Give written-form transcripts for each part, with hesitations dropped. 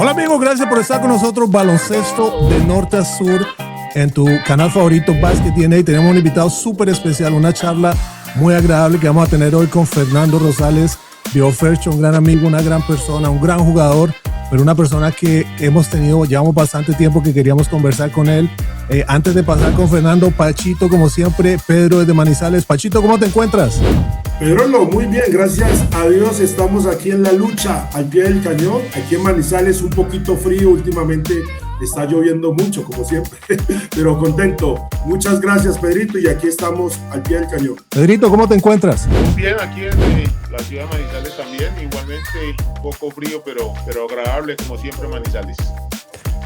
Hola amigos, gracias por estar con nosotros. Baloncesto de norte a sur en tu canal favorito Basket DNA. Tenemos un invitado súper especial, una charla muy agradable que vamos a tener hoy con Fernando Rosales, BioFercho, un gran amigo, una gran persona, un gran jugador, pero una persona que llevamos bastante tiempo que queríamos conversar con él. Antes de pasar con Fernando, Pachito, como siempre, Pedro desde Manizales. Pachito, ¿cómo te encuentras? Pedro, muy bien, gracias a Dios estamos aquí en la lucha, al pie del cañón. Aquí en Manizales un poquito frío, últimamente está lloviendo mucho, como siempre, pero contento. Muchas gracias, Pedrito, y aquí estamos al pie del cañón. Pedrito, ¿cómo te encuentras? Muy bien, aquí en la ciudad de Manizales también, igualmente un poco frío, pero agradable, como siempre, Manizales.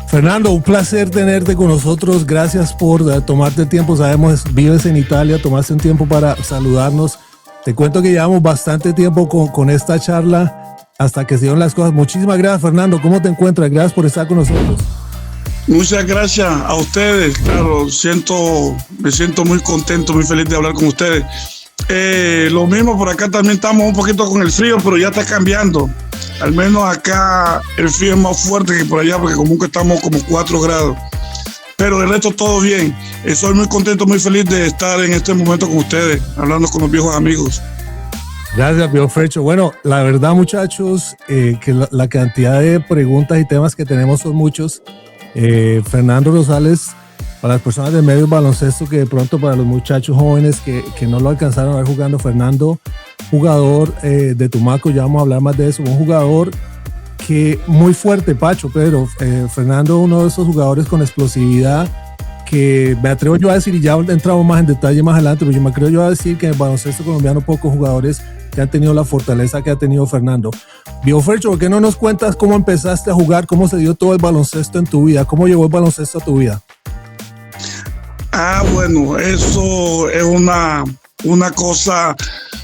Fernando, un placer tenerte con nosotros. Gracias por tomarte tiempo. Sabemos, vives en Italia, tomaste un tiempo para saludarnos. Te cuento que llevamos bastante tiempo con esta charla hasta que se dieron las cosas. Muchísimas gracias, Fernando. ¿Cómo te encuentras? Gracias por estar con nosotros. Muchas gracias a ustedes. Claro, me siento muy contento, muy feliz de hablar con ustedes. Lo mismo por acá, también estamos un poquito con el frío, pero ya está cambiando. Al menos acá el frío es más fuerte que por allá, porque común que estamos como 4 grados. Pero el resto todo bien. Soy muy contento, muy feliz de estar en este momento con ustedes, hablando con los viejos amigos. Gracias, BioFercho. Bueno, la verdad, muchachos, que la cantidad de preguntas y temas que tenemos son muchos. Fernando Rosales, para las personas del medio baloncesto, que de pronto para los muchachos jóvenes que no lo alcanzaron a ver jugando, Fernando, jugador de Tumaco, ya vamos a hablar más de eso, un jugador que muy fuerte, Pacho, Pedro. Fernando, uno de esos jugadores con explosividad que me atrevo yo a decir, y ya entramos más en detalle más adelante, pero yo me atrevo yo a decir que en el baloncesto colombiano pocos jugadores que han tenido la fortaleza que ha tenido Fernando. BioFercho, ¿por qué no nos cuentas cómo empezaste a jugar, cómo se dio todo el baloncesto en tu vida, cómo llegó el baloncesto a tu vida? Bueno, eso es una cosa,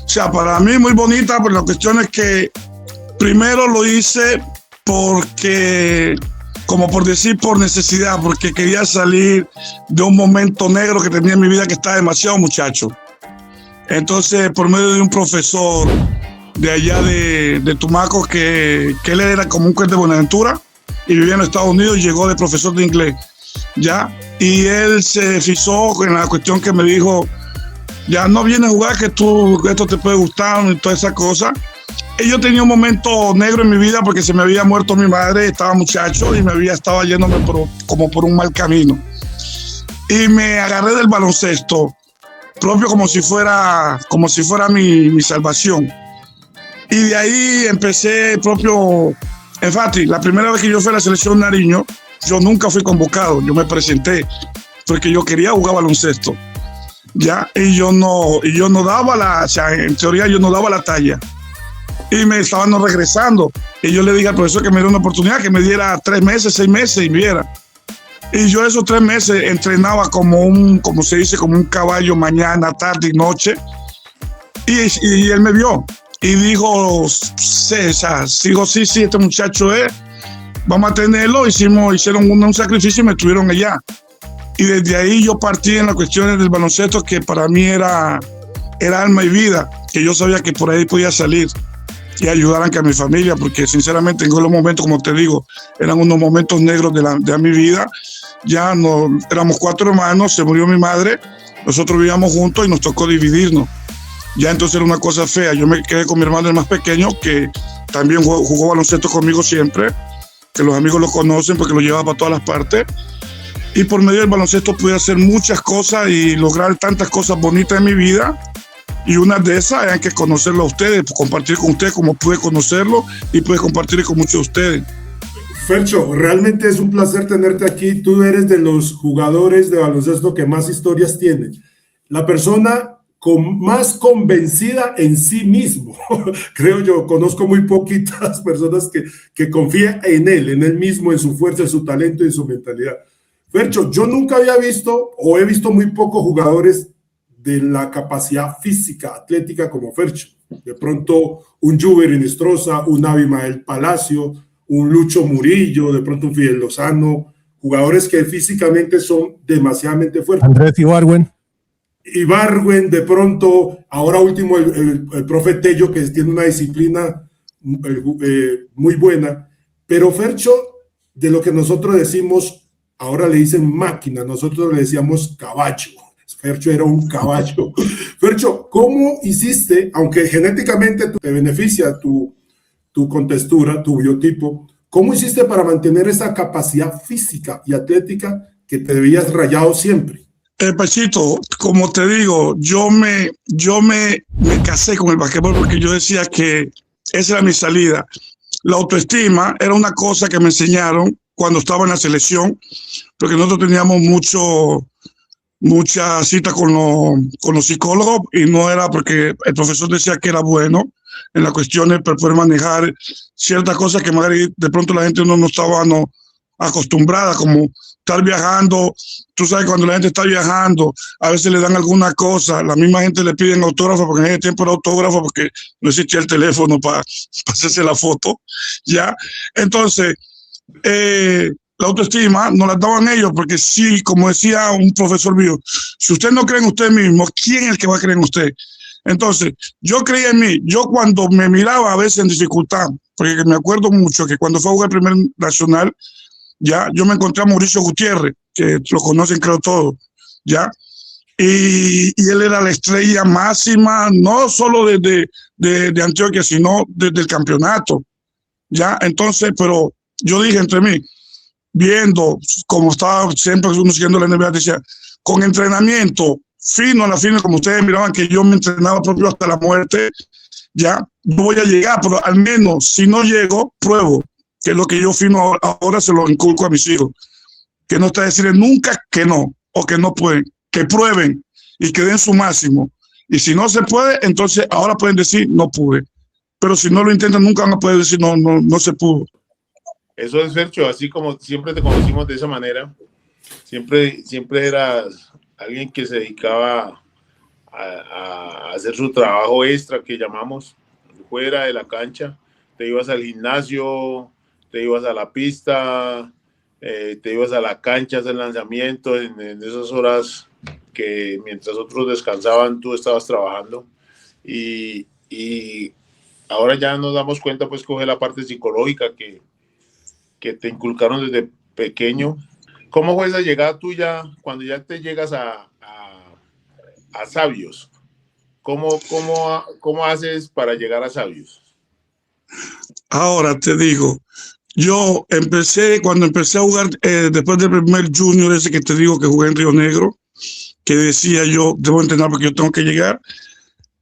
o sea, para mí muy bonita, pero la cuestión es que primero lo hice porque, como por decir, por necesidad, porque quería salir de un momento negro que tenía en mi vida, que estaba demasiado muchacho. Entonces, por medio de un profesor de allá de Tumaco, que él era como un de Buenaventura y vivía en los Estados Unidos, y llegó de profesor de inglés, ¿ya? Y él se fijó en la cuestión que me dijo, ya no vienes a jugar, que esto te puede gustar y toda esa cosa. Y yo tenía un momento negro en mi vida porque se me había muerto mi madre, estaba muchacho y estaba yéndome como por un mal camino. Y me agarré del baloncesto propio como si fuera mi salvación. Y de ahí empecé propio, en Fati, la primera vez que yo fui a la selección Nariño, yo nunca fui convocado, yo me presenté porque yo quería jugar baloncesto, ¿ya? Y yo no daba en teoría yo no daba la talla. Y me estaban regresando. Y yo le dije al profesor que me diera una oportunidad, que me diera 3 meses, 6 meses y viera. Y yo esos 3 meses entrenaba como se dice, como un caballo, mañana, tarde y noche. Y él me vio y dijo, sí, este muchacho vamos a tenerlo. Hicieron un sacrificio y me tuvieron allá. Y desde ahí yo partí en las cuestiones del baloncesto, que para mí era alma y vida, que yo sabía que por ahí podía salir y ayudar a mi familia, porque sinceramente en los momentos, como te digo, eran unos momentos negros de mi vida. Ya no éramos 4 hermanos, se murió mi madre, nosotros vivíamos juntos y nos tocó dividirnos. Ya entonces era una cosa fea. Yo me quedé con mi hermano el más pequeño, que también jugó baloncesto conmigo siempre, que los amigos lo conocen porque lo llevaba para todas las partes. Y por medio del baloncesto pude hacer muchas cosas y lograr tantas cosas bonitas en mi vida. Y una de esas eran que conocerlo a ustedes, compartir con ustedes como pude conocerlo y pude compartir con muchos de ustedes. Fercho, realmente es un placer tenerte aquí. Tú eres de los jugadores de baloncesto que más historias tiene. La persona más convencida en sí mismo. Creo yo, conozco muy poquitas personas que confían en él mismo, en su fuerza, en su talento y en su mentalidad. Fercho, yo nunca había visto, o he visto muy pocos jugadores de la capacidad física, atlética como Fercho. De pronto un Juber Inestrosa, un Abimael Palacio, un Lucho Murillo, de pronto un Fidel Lozano, jugadores que físicamente son demasiadamente fuertes. Andrés Ibargüen, de pronto, ahora último el profe Tello, que tiene una disciplina muy buena. Pero Fercho, de lo que nosotros decimos, ahora le dicen máquina, nosotros le decíamos caballo. Fercho era un caballo. Fercho, ¿cómo hiciste, aunque genéticamente te beneficia tu contextura, tu biotipo, cómo hiciste para mantener esa capacidad física y atlética que te veías rayado siempre? Pachito, como te digo, yo me casé con el basquetbol porque yo decía que esa era mi salida. La autoestima era una cosa que me enseñaron cuando estaba en la selección, porque nosotros teníamos muchas citas con los psicólogos y no era porque el profesor decía que era bueno en las cuestiones para poder manejar ciertas cosas que de pronto la gente no estaba acostumbrada, como estar viajando. Tú sabes, cuando la gente está viajando, a veces le dan alguna cosa, la misma gente le piden autógrafo, porque en ese tiempo era autógrafo, porque no existía el teléfono para hacerse la foto, ¿ya? Entonces, la autoestima nos la daban ellos, porque sí, como decía un profesor mío, si usted no cree en usted mismo, ¿quién es el que va a creer en usted? Entonces, yo creía en mí. Yo cuando me miraba a veces en dificultad, porque me acuerdo mucho que cuando fue a jugar el primer nacional, ya, yo me encontré a Mauricio Gutiérrez, que lo conocen creo todos, ya, y él era la estrella máxima, no solo de Antioquia, sino desde el campeonato, ya. Entonces, pero yo dije entre mí, viendo como estaba siempre uno siguiendo la NBA, decía, con entrenamiento fino, a la fina, como ustedes miraban que yo me entrenaba propio hasta la muerte, ya, no voy a llegar, pero al menos si no llego, pruebo, que es lo que yo fino ahora se lo inculco a mis hijos, que no está decir nunca que no, o que no pueden, que prueben y que den su máximo, y si no se puede, entonces ahora pueden decir no pude, pero si no lo intentan nunca van a poder decir no se pudo. Eso es, Fercho, así como siempre te conocimos de esa manera, siempre eras alguien que se dedicaba a hacer su trabajo extra que llamamos fuera de la cancha. Te ibas al gimnasio, te ibas a la pista, te ibas a la cancha a hacer lanzamientos en esas horas que mientras otros descansaban tú estabas trabajando, y ahora ya nos damos cuenta, pues coge la parte psicológica que te inculcaron desde pequeño. ¿Cómo fue esa llegada tuya cuando ya te llegas a Sabios? ¿Cómo haces para llegar a Sabios? Ahora te digo, yo cuando empecé a jugar, después del primer junior ese que te digo que jugué en Río Negro, que decía yo, debo entrenar porque yo tengo que llegar.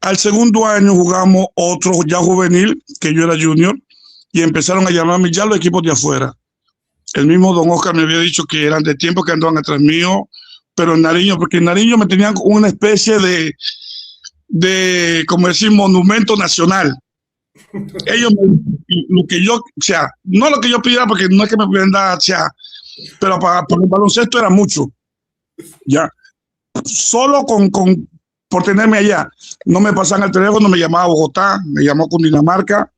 Al segundo año jugamos otro ya juvenil, que yo era junior, y empezaron a llamarme ya los equipos de afuera. El mismo don Oscar me había dicho que eran de tiempo que andaban atrás mío, pero en Nariño, porque en Nariño me tenían una especie de como decir, monumento nacional. Ellos, lo que yo, o sea, no lo que yo pidiera, porque no es que me pudieran dar, o sea, pero para el baloncesto era mucho, ya. Solo por tenerme allá, no me pasaban el teléfono, me llamaba Bogotá, me llamó Cundinamarca,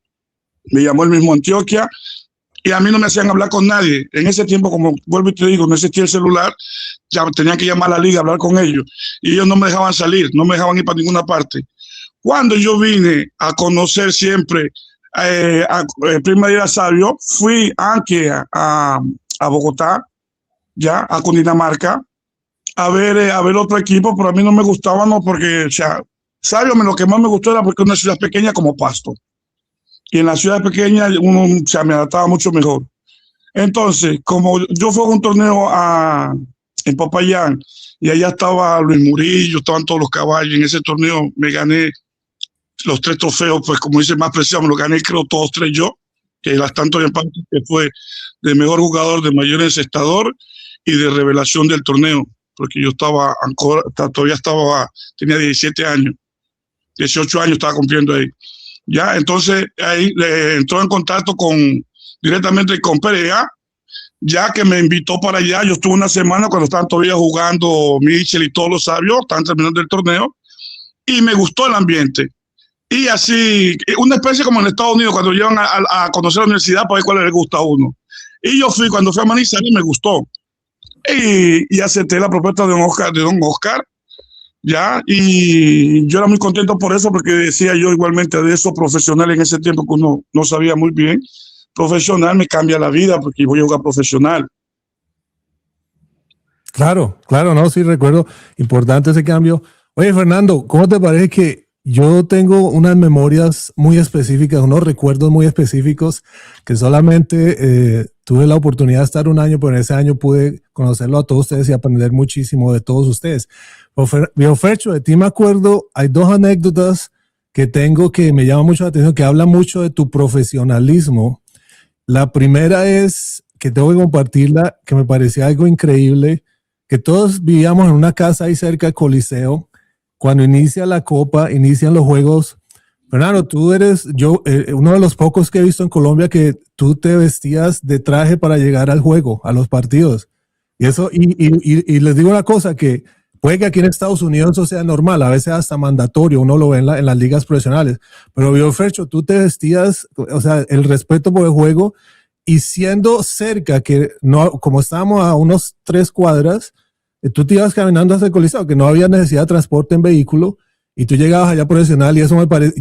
me llamó el mismo Antioquia, y a mí no me hacían hablar con nadie. En ese tiempo, como vuelvo y te digo, no existía el celular, ya tenían que llamar a la liga, hablar con ellos, y ellos no me dejaban salir, no me dejaban ir para ninguna parte. Cuando yo vine a conocer siempre Primavera Sabio, fui antes a Bogotá, ya, a Cundinamarca, a ver otro equipo, pero a mí no me gustaba, no, porque, o sea, Sabio lo que más me gustó era porque es una ciudad pequeña como Pasto. Y en la ciudad pequeña uno, o sea, me adaptaba mucho mejor. Entonces, como yo fui a un torneo en Popayán, y allá estaba Luis Murillo, estaban todos los caballos, en ese torneo me gané los 3 trofeos, pues como dice, más preciado, me lo gané creo todos 3 yo, que las tanto en parte que fue de mejor jugador, de mayor encestador y de revelación del torneo, porque yo tenía 17 años, 18 años estaba cumpliendo ahí. Ya, entonces ahí entró en contacto directamente con Perea, ya que me invitó para allá. Yo estuve una semana cuando estaban todavía jugando Mitchell y todos los Sabios, estaban terminando el torneo, y me gustó el ambiente. Y así, una especie como en Estados Unidos, cuando llevan a conocer la universidad para ver cuál les gusta a uno. Y yo cuando fui a Manizales me gustó. Y acepté la propuesta de don Oscar, ya, y yo era muy contento por eso, porque decía yo igualmente de esos profesionales en ese tiempo que uno no sabía muy bien, profesional me cambia la vida porque voy a jugar profesional. Claro, claro, no, sí recuerdo, importante ese cambio. Oye, Fernando, ¿cómo te parece que yo tengo unas memorias muy específicas, unos recuerdos muy específicos que solamente tuve la oportunidad de estar un año, pero en ese año pude conocerlo a todos ustedes y aprender muchísimo de todos ustedes? Fercho, de ti me acuerdo, hay dos anécdotas que tengo que me llaman mucho la atención, que hablan mucho de tu profesionalismo. La primera es que tengo que compartirla, que me parecía algo increíble, que todos vivíamos en una casa ahí cerca del Coliseo. Cuando inicia la Copa, inician los juegos. Fernando, tú eres uno de los pocos que he visto en Colombia que tú te vestías de traje para llegar al juego, a los partidos. Y eso, y les digo una cosa, que puede que aquí en Estados Unidos eso sea normal, a veces hasta mandatorio, uno lo ve en las ligas profesionales. Pero Fercho, tú te vestías, o sea, el respeto por el juego, y siendo cerca, que no, como estábamos a unos 3 cuadras, tú te ibas caminando hacia el Coliseo, que no había necesidad de transporte en vehículo, y tú llegabas allá profesional, y eso me parece,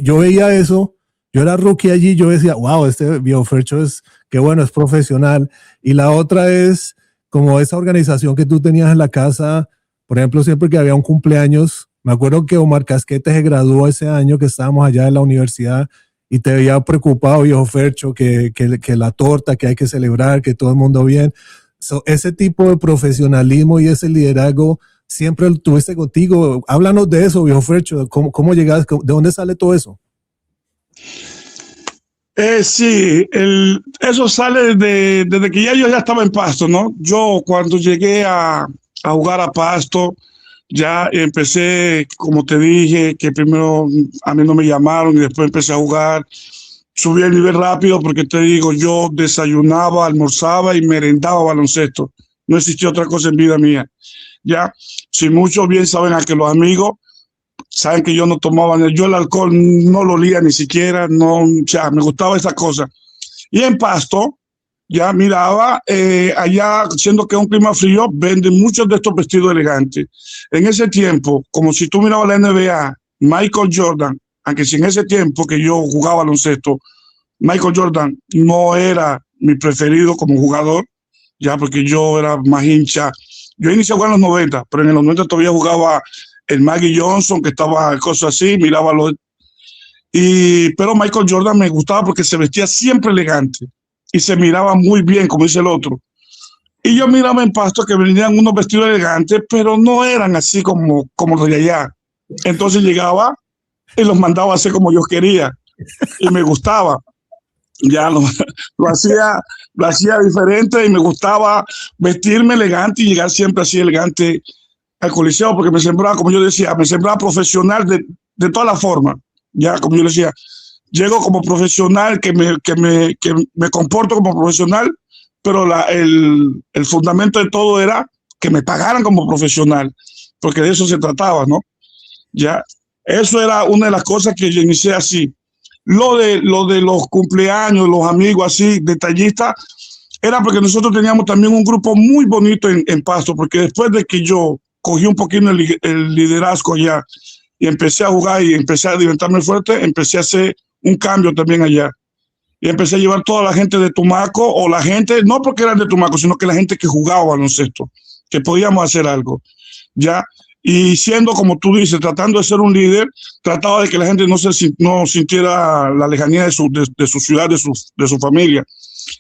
yo veía eso, yo era rookie allí, yo decía, wow, este Fercho es, qué bueno, es profesional. Y la otra es como esa organización que tú tenías en la casa, por ejemplo, siempre que había un cumpleaños, me acuerdo que Omar Casquete se graduó ese año que estábamos allá en la universidad, y te veía preocupado, viejo Fercho, que la torta, que hay que celebrar, que todo el mundo bien. Ese tipo de profesionalismo y ese liderazgo siempre lo tuviste contigo. Háblanos de eso, viejo Fercho. ¿Cómo llegaste? ¿De dónde sale todo eso? Sí, eso sale desde que yo ya estaba en Pasto, ¿no? Yo cuando llegué a jugar a Pasto, ya empecé, como te dije, que primero a mí no me llamaron y después empecé a jugar. Subí el nivel rápido porque te digo, yo desayunaba, almorzaba y merendaba baloncesto. No existía otra cosa en vida mía. Ya, si muchos bien saben a que los amigos saben que yo no tomaba, yo el alcohol no lo olía ni siquiera, no, o sea, me gustaba esa cosa. Y en Pasto, ya miraba, allá, siendo que es un clima frío, venden muchos de estos vestidos elegantes. En ese tiempo, como si tú mirabas la NBA, Michael Jordan, aunque si en ese tiempo que yo jugaba baloncesto, Michael Jordan no era mi preferido como jugador, ya porque yo era más hincha. Yo inicié a jugar en los 90, pero en los 90 todavía jugaba el Maggie Johnson, que estaba cosas así, miraba los... pero Michael Jordan me gustaba porque se vestía siempre elegante y se miraba muy bien, como dice el otro. Y yo miraba en Pasto que venían unos vestidos elegantes, pero no eran así como los de allá. Entonces llegaba y los mandaba a hacer como yo quería y me gustaba. Ya lo hacía diferente y me gustaba vestirme elegante y llegar siempre así elegante al Coliseo porque me sembraba, como yo decía, me sembraba profesional de todas las formas. Ya, como yo decía, llego como profesional, que me comporto como profesional, pero el fundamento de todo era que me pagaran como profesional, porque de eso se trataba, ¿no? Ya, eso era una de las cosas que yo inicié así. Lo de los cumpleaños, los amigos así, detallistas, era porque nosotros teníamos también un grupo muy bonito en Pasto, porque después de que yo cogí un poquito el liderazgo allá y empecé a jugar y empecé a alimentarme fuerte, empecé a hacer un cambio también allá. Y empecé a llevar toda la gente de Tumaco, o la gente, no porque eran de Tumaco, sino que la gente que jugaba baloncesto, que podíamos hacer algo, ¿ya? Y siendo, como tú dices, tratando de ser un líder, trataba de que la gente no sintiera la lejanía de su ciudad, de su familia.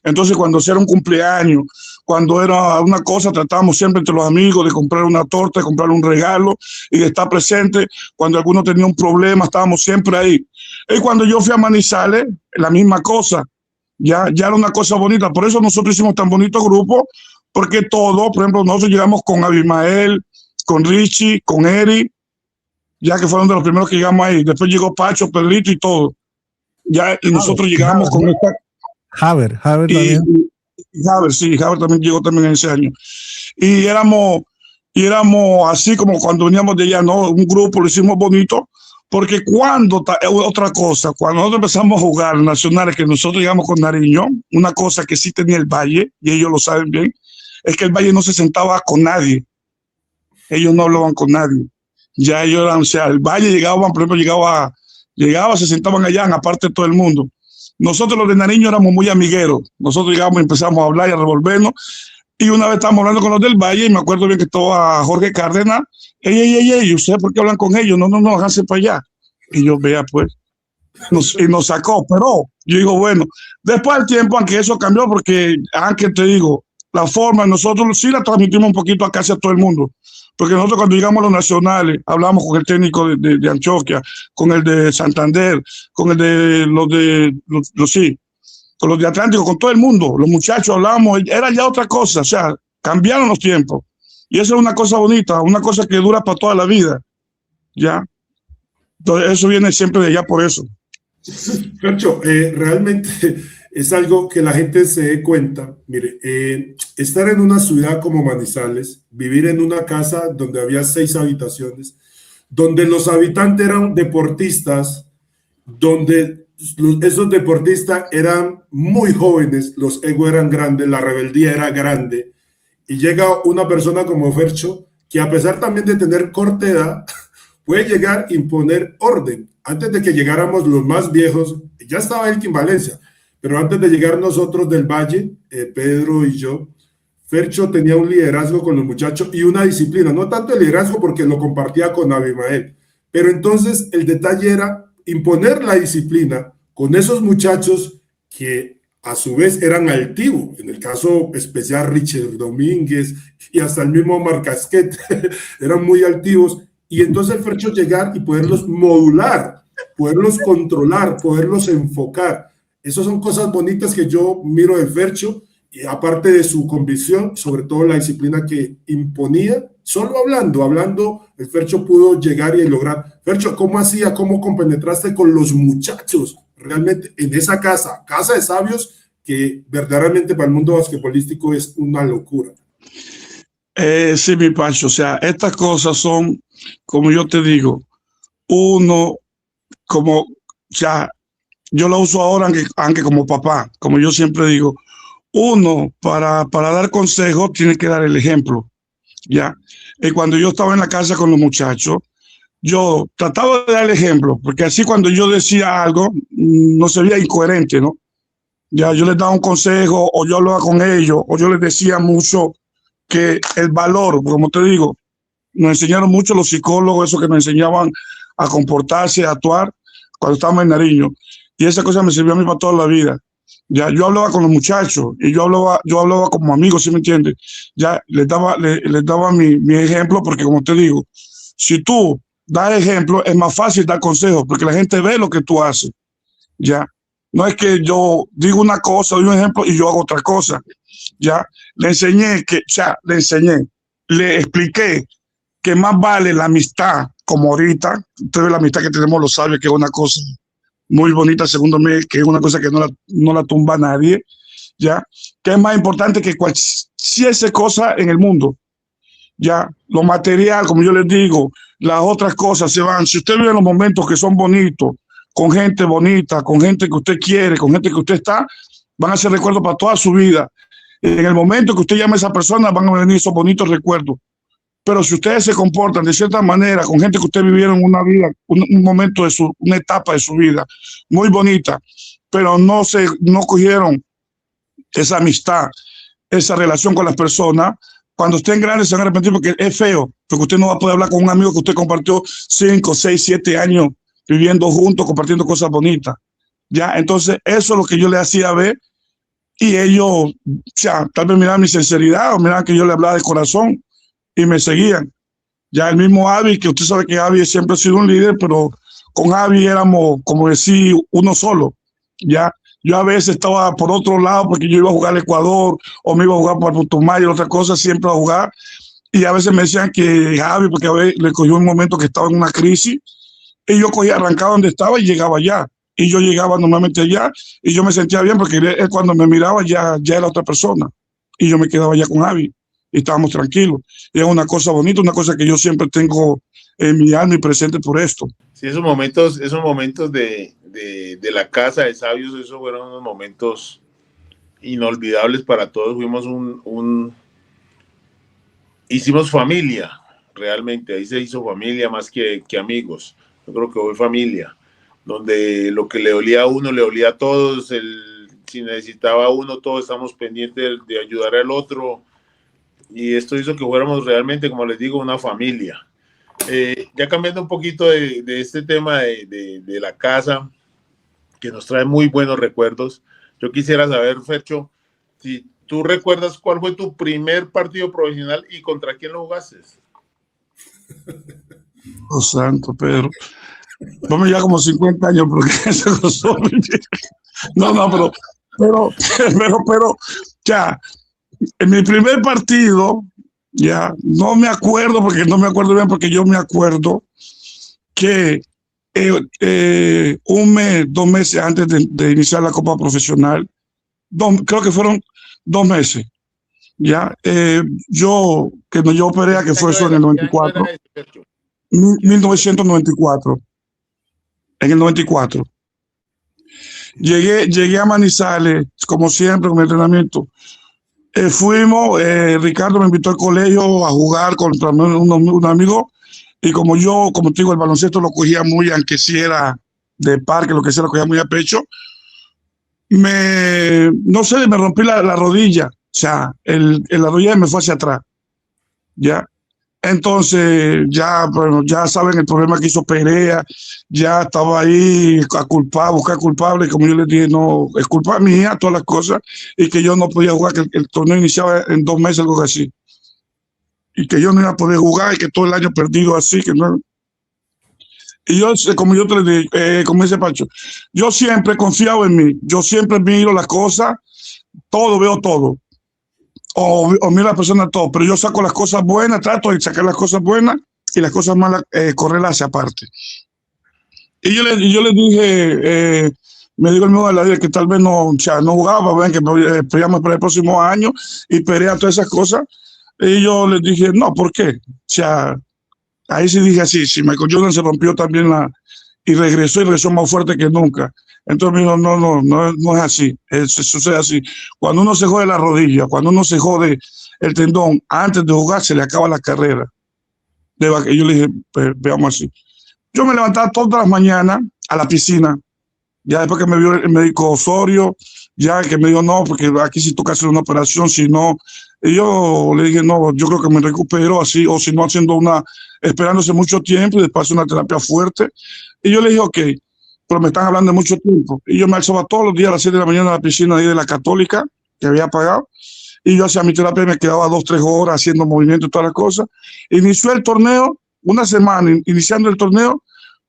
Entonces, cuando era un cumpleaños, cuando era una cosa, tratábamos siempre entre los amigos de comprar una torta, de comprar un regalo y de estar presente. Cuando alguno tenía un problema, estábamos siempre ahí. Y cuando yo fui a Manizales, la misma cosa. Ya era una cosa bonita. Por eso nosotros hicimos tan bonito grupo, porque todo, por ejemplo, nosotros llegamos con Abimael, con Richie, con Eric, ya que fueron de los primeros que llegamos ahí. Después llegó Pacho, Pedrito y todo. Ya, y nosotros llegamos con esta... Haber también. Haber también llegó también en ese año. Y éramos así como cuando veníamos de allá, ¿no? Un grupo, lo hicimos bonito, porque otra cosa, cuando nosotros empezamos a jugar nacionales, que nosotros llegamos con Nariño, una cosa que sí tenía el Valle, y ellos lo saben bien, es que el Valle no se sentaba con nadie. Ellos no hablaban con nadie. Ya ellos eran, o sea, el Valle llegaban, por ejemplo, llegaba, se sentaban allá, aparte de todo el mundo. nosotros los de Nariño éramos muy amigueros. Nosotros llegamos y empezamos a hablar y a revolvernos. Y una vez estábamos hablando con los del Valle y me acuerdo bien que estaba Jorge Cárdenas. Ey, ¿ustedes por qué hablan con ellos? No, háganse para allá. Y yo, vea, pues, y nos sacó. Pero yo digo, bueno, después del tiempo, aunque eso cambió, porque, aunque te digo, la forma, nosotros sí la transmitimos un poquito a casi a todo el mundo. Porque nosotros cuando llegamos a los nacionales, hablamos con el técnico de Antioquia, con el de Santander, con el de sí, con los de Atlántico, con todo el mundo, los muchachos hablábamos, era ya otra cosa, o sea, cambiaron los tiempos. Y eso es una cosa bonita, una cosa que dura para toda la vida, ¿ya? Entonces eso viene siempre de allá por eso. Fercho, realmente es algo que la gente se dé cuenta. Mire, estar en una ciudad como Manizales, vivir en una casa donde había 6 habitaciones, donde los habitantes eran deportistas, donde esos deportistas eran muy jóvenes, los egos eran grandes, la rebeldía era grande, y llega una persona como Fercho, que a pesar también de tener corta edad, puede llegar a imponer orden. Antes de que llegáramos los más viejos, ya estaba Elkin Valencia, pero antes de llegar nosotros del Valle, Pedro y yo, Fercho tenía un liderazgo con los muchachos y una disciplina, no tanto el liderazgo porque lo compartía con Abimael, pero entonces el detalle era imponer la disciplina con esos muchachos que a su vez eran altivos, en el caso especial Richard Domínguez y hasta el mismo Marcasquet, eran muy altivos, y entonces el Fercho llegar y poderlos modular, poderlos controlar, poderlos enfocar. Esas son cosas bonitas que yo miro del Fercho, y aparte de su convicción, sobre todo la disciplina que imponía, solo hablando, el Fercho pudo llegar y lograr. Fercho, ¿cómo hacía? ¿Cómo compenetraste con los muchachos realmente en esa casa de sabios que verdaderamente para el mundo basquetbolístico es una locura? Sí, mi Pancho, o sea, estas cosas son, como yo te digo, uno, como, o sea, yo lo uso ahora, aunque como papá, como yo siempre digo, uno para dar consejos tiene que dar el ejemplo, ¿ya? Y cuando yo estaba en la casa con los muchachos, yo trataba de dar el ejemplo, porque así cuando yo decía algo, no se veía incoherente, ¿no? Ya yo les daba un consejo, o yo hablaba con ellos, o yo les decía mucho que el valor, como te digo, nos enseñaron mucho los psicólogos, eso que nos enseñaban a comportarse, a actuar cuando estábamos en Nariño. Y esa cosa me sirvió a mí para toda la vida. Ya yo hablaba con los muchachos y yo hablaba como amigo, ¿sí me entiendes? Ya les daba mi ejemplo, porque como te digo, si tú das ejemplo, es más fácil dar consejos, porque la gente ve lo que tú haces. Ya no es que yo digo una cosa, doy un ejemplo y yo hago otra cosa. Ya le enseñé le expliqué que más vale la amistad, como ahorita, ustedes la amistad que tenemos lo sabe, que es una cosa muy bonita, segundo mí, que es una cosa que no la tumba nadie, ya, que es más importante que cualquier cosa en el mundo. Ya, lo material, como yo les digo, las otras cosas se van. Si usted vive los momentos que son bonitos, con gente bonita, con gente que usted quiere, con gente que usted está, van a ser recuerdos para toda su vida. En el momento que usted llame a esa persona, van a venir esos bonitos recuerdos. Pero si ustedes se comportan de cierta manera con gente que usted vivieron una vida, un momento una etapa de su vida muy bonita, pero no cogieron esa amistad, esa relación con las personas, cuando estén grandes se van a arrepentir, porque es feo, porque usted no va a poder hablar con un amigo que usted compartió 5, 6, 7 años viviendo juntos, compartiendo cosas bonitas. Ya, entonces eso es lo que yo le hacía ver, y ellos, o sea, tal vez miraban mi sinceridad o miraban que yo le hablaba de corazón y me seguían. Ya el mismo Javi, que usted sabe que Javi siempre ha sido un líder, pero con Javi éramos, como decir, uno solo. Ya yo a veces estaba por otro lado porque yo iba a jugar al Ecuador o me iba a jugar por Putumayo, otra cosa, siempre a jugar. Y a veces me decían que Javi, porque a veces le cogió un momento que estaba en una crisis, y yo cogía, arrancaba donde estaba y llegaba allá. Y yo llegaba normalmente allá y yo me sentía bien porque él cuando me miraba ya era otra persona. Y yo me quedaba allá con Javi y estábamos tranquilos. Y es una cosa bonita, una cosa que yo siempre tengo en mi alma y presente por esto. Sí, esos momentos de la casa de sabios, esos fueron unos momentos inolvidables para todos. Fuimos hicimos familia, realmente. Ahí se hizo familia más que amigos. Yo creo que fue familia. donde lo que le dolía a uno le dolía a todos, si necesitaba uno, todos estamos pendientes de ayudar al otro, y esto hizo que fuéramos realmente, como les digo, una familia. Ya cambiando un poquito de este tema de la casa, que nos trae muy buenos recuerdos, yo quisiera saber, Fercho, si tú recuerdas cuál fue tu primer partido profesional y contra quién lo jugaste. Oh, santo, Pedro. Vamos ya como 50 años, porque eso no son. No, pero, ya, en mi primer partido, ya, no me acuerdo, porque no me acuerdo bien, porque yo me acuerdo que un mes, 2 meses antes de iniciar la Copa Profesional, creo que fueron 2 meses, ya, yo operé, que fue eso en el 94, 1994, en el 94. Llegué a Manizales, como siempre, con mi entrenamiento. Fuimos, Ricardo me invitó al colegio a jugar contra un amigo, y como te digo, el baloncesto lo cogía muy, aunque si era de parque, lo que sea, lo cogía muy a pecho. No sé, me rompí la rodilla, o sea, la rodilla me fue hacia atrás, ya. Entonces, bueno, ya saben el problema que hizo Perea, ya estaba ahí a buscar culpable, como yo les dije, no, es culpa mía, todas las cosas, y que yo no podía jugar, que el torneo iniciaba en 2 meses, algo así, y que yo no iba a poder jugar, y que todo el año perdido así, que no. Y yo, como yo te dije, como dice Pacho, yo siempre he confiado en mí, yo siempre miro las cosas, veo todo. O mira a la persona todo, pero yo saco las cosas buenas, trato de sacar las cosas buenas y las cosas malas correrlas hacia aparte. Y yo le dije, me dijo el mismo de la vida que tal vez no jugaba, ven que esperamos para el próximo año y Perea todas esas cosas. Y yo le dije, no, ¿por qué? O sea, ahí sí dije así, si Michael Jordan se rompió también y regresó más fuerte que nunca. Entonces me dijo, no es así, eso sucede así. Cuando uno se jode la rodilla, cuando uno se jode el tendón, antes de jugar se le acaba la carrera. Y yo le dije, pues, veamos así. Yo me levantaba todas las mañanas a la piscina, ya después que me vio el médico Osorio, ya que me dijo, no, porque aquí sí toca hacer una operación, si no. Y yo le dije, no, yo creo que me recupero así, o si no, esperándose mucho tiempo y después una terapia fuerte. Y yo le dije, ok, pero me están hablando de mucho tiempo. Y yo me alzaba todos los días a las 7 de la mañana a la piscina ahí de la Católica, que había pagado, y yo hacía mi terapia y me quedaba 2, 3 horas haciendo movimientos y todas las cosas. Inició el torneo, una semana iniciando el torneo,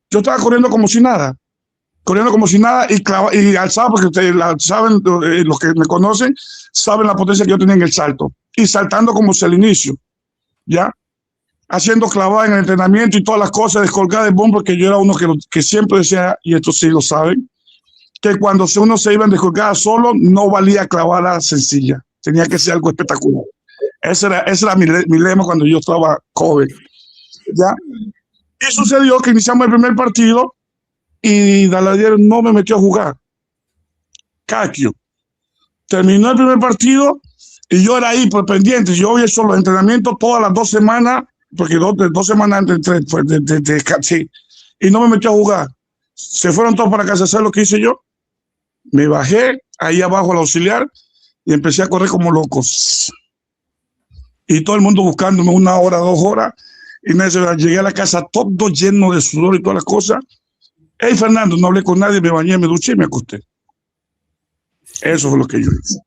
yo estaba corriendo como si nada y alzaba, porque ustedes saben, los que me conocen, saben la potencia que yo tenía en el salto, y saltando como si al inicio, ya, haciendo clavada en el entrenamiento y todas las cosas, descolgada de bombo, porque yo era uno que siempre decía, y esto sí lo saben, que cuando uno se iba en descolgada solo, no valía clavada sencilla, tenía que ser algo espectacular. Ese era mi lema cuando yo estaba joven, ¿ya? Y sucedió que iniciamos el primer partido y Daladier no me metió a jugar. Caquio. Terminó el primer partido y yo era ahí por pendiente. Yo había hecho los entrenamientos todas las 2 semanas, porque 2 semanas antes sí, y no me metió a jugar. Se fueron todos para casa. ¿Sabes lo que hice yo? Me bajé ahí abajo al auxiliar y empecé a correr como loco. Y todo el mundo buscándome 1 hora, 2 horas. Y llegué a la casa todo lleno de sudor y todas las cosas. Hey, Fernando, no hablé con nadie, me bañé, me duché y me acosté. Eso fue lo que yo hice.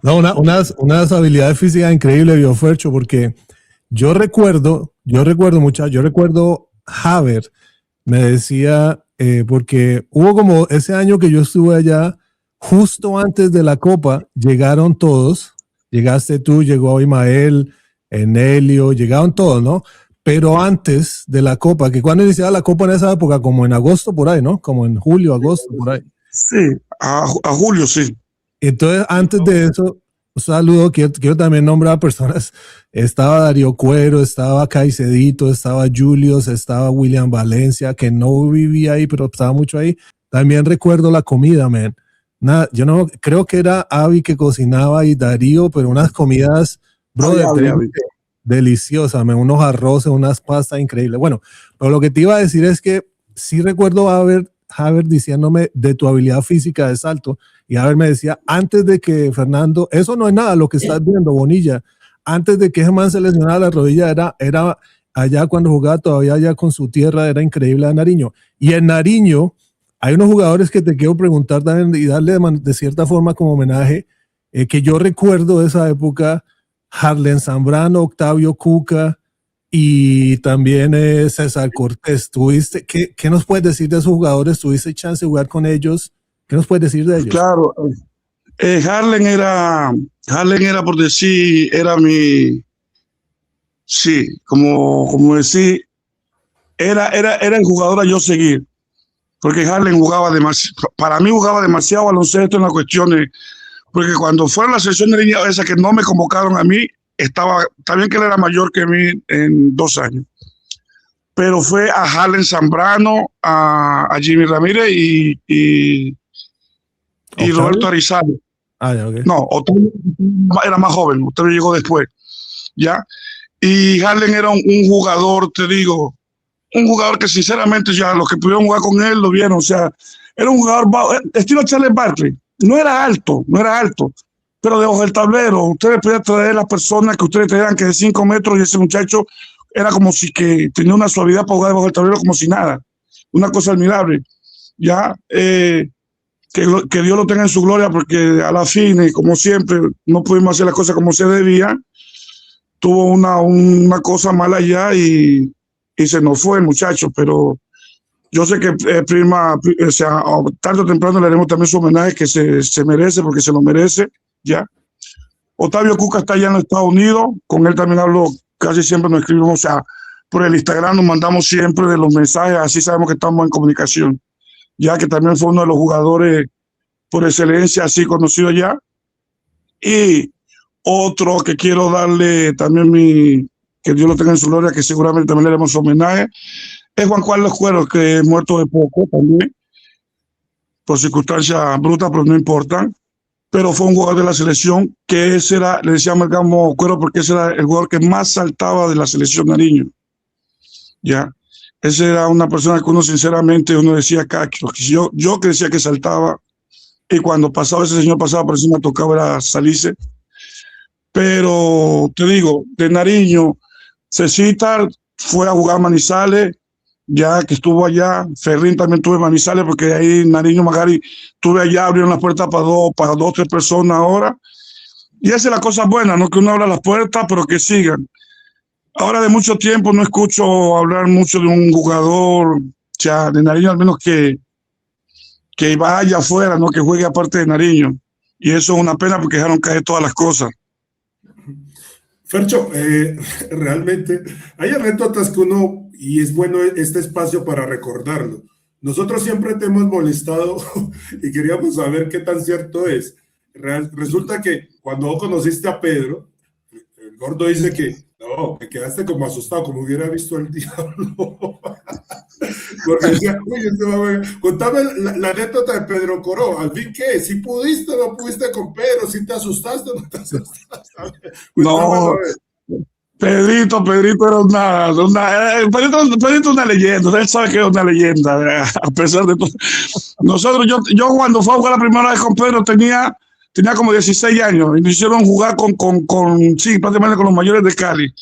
No, unas habilidades físicas increíbles, Biofercho, porque yo recuerdo Haber me decía, porque hubo como ese año que yo estuve allá, justo antes de la Copa, llegaron todos, llegaste tú, llegó Imael, Enelio, llegaron todos, ¿no? Pero antes de la Copa, que cuando iniciaba la Copa en esa época, como en agosto por ahí, ¿no? Como en julio, agosto por ahí. Sí, a julio, sí. Entonces, antes de eso, un saludo, quiero también nombrar a personas. Estaba Darío Cuero, estaba Caicedo, estaba Julius, estaba William Valencia, que no vivía ahí, pero estaba mucho ahí. También recuerdo la comida, man. Yo no creo que era Avi que cocinaba y Darío, pero unas comidas, brother, deliciosas, unos arroces, unas pastas increíbles. Bueno, pero lo que te iba a decir es que sí recuerdo Haber diciéndome de tu habilidad física de salto, y Haber me decía, antes de que Fernando, eso no es nada lo que estás viendo, Bonilla, antes de que ese man se lesionara la rodilla, era allá cuando jugaba todavía allá con su tierra, era increíble a Nariño. Y en Nariño hay unos jugadores que te quiero preguntar también y darle de cierta forma como homenaje, que yo recuerdo de esa época: Harlen Zambrano, Octavio Cuca y también César Cortés. ¿Qué nos puedes decir de esos jugadores? ¿Tuviste chance de jugar con ellos? ¿Qué nos puedes decir de ellos? Claro, Harlen era, por decir, era mi, sí, como decir, era el jugador a yo seguir, porque Harlen jugaba demasiado, para mí jugaba demasiado baloncesto en las cuestiones, porque cuando fueron las selecciones de niña esa que no me convocaron a mí, está bien que él era mayor que mí en 2 años, pero fue a Harlen Zambrano, a Jimmy Ramírez y Roberto Arizal. Okay. No, Octavio era más joven, Octavio llegó después, ¿ya? Y Harlen era un jugador, te digo, un jugador que sinceramente ya los que pudieron jugar con él lo vieron, o sea, era un jugador estilo Charles Barkley, no era alto, pero debajo del tablero, ustedes podían traer las personas que ustedes traían que de 5 metros y ese muchacho era como si que tenía una suavidad para jugar debajo del tablero como si nada, una cosa admirable, ¿ya? Que Dios lo tenga en su gloria, porque a la fin, como siempre, no pudimos hacer las cosas como se debía. Tuvo una cosa mala allá y se nos fue el muchacho, pero yo sé que o sea, tarde o temprano le haremos también su homenaje que se merece, porque se lo merece, ya. Octavio Cuca está allá en los Estados Unidos, con él también hablo, casi siempre nos escribimos, o sea, por el Instagram nos mandamos siempre de los mensajes, así sabemos que estamos en comunicación, ya que también fue uno de los jugadores por excelencia, así conocido ya. Y otro que quiero darle también que Dios lo tenga en su gloria, que seguramente también le haremos homenaje, es Juan Carlos Cuero, que es muerto de poco también, por circunstancias brutas, pero no importan. Pero fue un jugador de la selección que le decíamos Cuero porque ese era el jugador que más saltaba de la selección Nariño. Ya. Ese era una persona que sinceramente, decía cacho. Yo que decía que saltaba, y cuando ese señor pasaba por encima tocaba era salirse. Pero te digo, de Nariño, Cecita fue a jugar Manizales, ya que estuvo allá. Ferrín también tuve Manizales, porque ahí Nariño Magari tuve allá, abrieron las puertas para dos, 3 personas ahora. Y esa es la cosa buena, no que uno abra las puertas, pero que sigan. Ahora de mucho tiempo no escucho hablar mucho de un jugador, ya de Nariño, al menos que vaya afuera, no que juegue aparte de Nariño. Y eso es una pena porque dejaron caer todas las cosas. Fercho, realmente hay anécdotas que uno, y es bueno este espacio para recordarlo. Nosotros siempre te hemos molestado y queríamos saber qué tan cierto es. Resulta que cuando vos conociste a Pedro, el gordo dice que no, te quedaste como asustado, como hubiera visto el diablo. Porque decía, uy, contame la anécdota de Pedro Coró. Al fin, ¿qué? ¿Si pudiste o no pudiste con Pedro? ¿Si te asustaste o no te asustaste? No, Pedrito era Pedrito una leyenda. Él sabe que es una leyenda, a pesar de todo. Nosotros, yo cuando fui a jugar la primera vez con Pedro tenía como 16 años y me hicieron jugar sí, prácticamente con los mayores de Cali.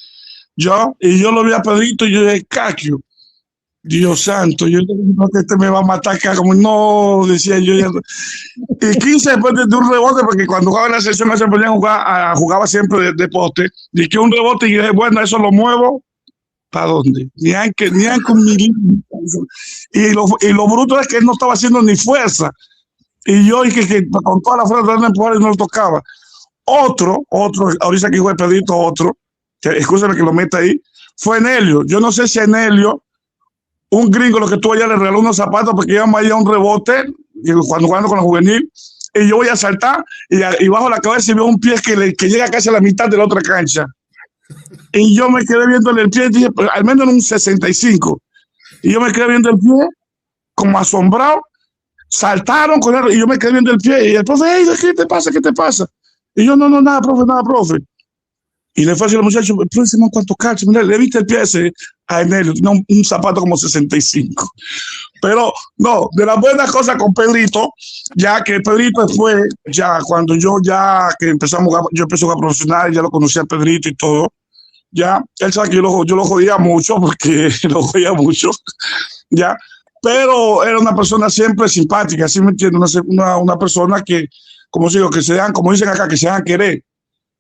Yo lo vi a Pedrito y yo dije, cacho, Dios santo, yo creo que este me va a matar acá, como no, decía yo. Y 15 después de un rebote, porque cuando jugaba en la selección se ponían a jugar, jugaba siempre de poste, y que un rebote y dije, bueno, eso lo muevo, ¿para dónde? Ni aunque un milímetro. Y lo bruto es que él no estaba haciendo ni fuerza. Y yo dije que con toda la fuerza de empujar y no lo tocaba. Otro, ahorita que juega Pedrito, escúchame que lo meta ahí, fue Enelio. Yo no sé si Enelio, un gringo, lo que tuvo allá, le regaló unos zapatos porque íbamos ahí a un rebote, cuando jugando con la juvenil, y yo voy a saltar y bajo la cabeza y veo un pie que llega casi a la mitad de la otra cancha. Y yo me quedé viendo el pie, dije, al menos en un 65. Y yo me quedé viendo el pie, como asombrado. Saltaron con él y yo me quedé viendo el pie. Y el profe, hey, ¿qué te pasa? ¿Qué te pasa? Y yo, no, nada, profe. Y le fue a decir al muchacho, pero Simón, ¿cuánto calcio? Mira, le viste el pie ese a Enelio, tiene un zapato como 65. Pero no, de las buenas cosas con Pedrito, ya que Pedrito después, ya cuando yo empecé a jugar profesional, ya lo conocía a Pedrito y todo, ya, él sabe que yo lo jodía mucho, porque lo jodía mucho, ya, pero era una persona siempre simpática, ¿sí me entiendes? Una persona que, como digo, como dicen acá, que se hagan querer,